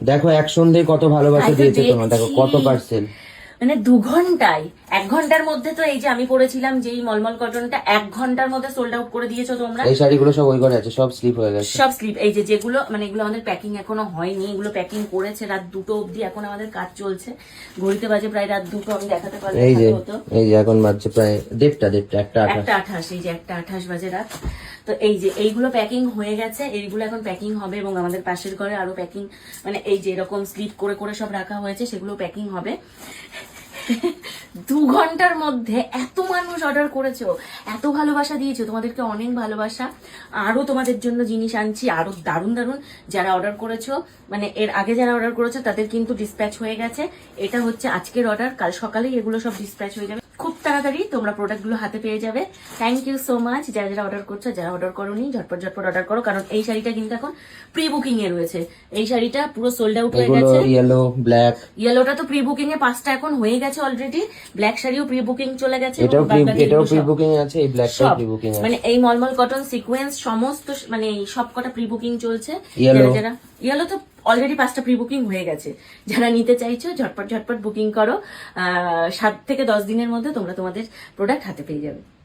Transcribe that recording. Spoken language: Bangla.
দেখো এক সন্ধ্যে কত ভালোবাসা তাই তো দিয়েছে তোমার, দেখো দেখছি। কত পার্সেল। মানে 2 ঘন্টায়, 1 ঘন্টার মধ্যে তো এই যে আমি পরেছিলাম যেই মলমল কটনটা 1 ঘন্টার মধ্যে সোল্ড আউট করে দিয়েছো তোমরা। এই শাড়িগুলো সব ওই ঘরে আছে, সব স্লিপ হয়ে গেছে। সব স্লিপ, এই যে যেগুলো মানে এগুলো আমাদের প্যাকিং এখনো হয়নি, এগুলো প্যাকিং করেছে রাত 2টো অবধি, এখন আমাদের কাজ চলছে। ঘড়িতে বাজে প্রায় রাত 2টো, আমি দেখাতে পারলে এই যে ভালো হতো। এই যে এখন বাজছে প্রায় 1:30, একটা 1:28, এই যে 1:28 বাজে রাত। তো এই যে এইগুলো প্যাকিং হয়ে গেছে, এইগুলো এখন প্যাকিং হবে এবং আমাদের পাশের ঘরে আরো প্যাকিং, মানে এই যে এরকম স্লিপ করে করে সব রাখা হয়েছে, সেগুলো প্যাকিং হবে। 2 ঘন্টার মধ্যে এত মানুষ অর্ডার করেছো, এত ভালোবাসা দিয়েছো, তোমাদেরকে অনেক ভালোবাসা। আরো তোমাদের জন্য জিনিস আনছি, আরো দারুণ দারুণ। যারা অর্ডার করেছো, মানে এর আগে যারা অর্ডার করেছো তাদের কিন্তু ডিসপ্যাচ হয়ে গেছে। এটা হচ্ছে আজকের অর্ডার, কাল সকালেই এগুলো সব ডিসপ্যাচ হয়ে যাবে। খুব তাড়াতাড়ি তোমরা প্রোডাক্টগুলো হাতে পেয়ে যাবে। থ্যাংক ইউ সো মাচ যারা যারা অর্ডার করছো, যারা অর্ডার করোনি ঝটপট ঝটপট অর্ডার করো, কারণ এই শাড়িটা কিন্তু এখন প্রি বুকিং এ রয়েছে। এই শাড়িটা পুরো সোল্ড আউট হয়ে এগুলো গেছে। ইয়েলো, ব্ল্যাক, ইয়েলোটা তো প্রি বুকিং এ 5টা এখন হয়ে গেছে অলরেডি। ব্ল্যাক শাড়িও প্রি বুকিং চলে গেছে। এটাও বাদ বাকি এটাও এগুলো প্রি সব- বুকিং আছে, এই ব্ল্যাকটাও সব প্রি বুকিং আছে। মানে এই মলমল কটন সিকোয়েন্স সমস্ত মানে সব কটা প্রি বুকিং চলছে। Yellow। যারা যারা ইয়েলো তো অলরেডি 5টা প্রি বুকিং হয়ে গেছে। যারা নিতে চাইছো ঝটপট ঝটপট বুকিং করো। 7 থেকে 10 দিনের মধ্যে তোমরা তোমাদের প্রোডাক্ট হাতে পেয়ে যাবে।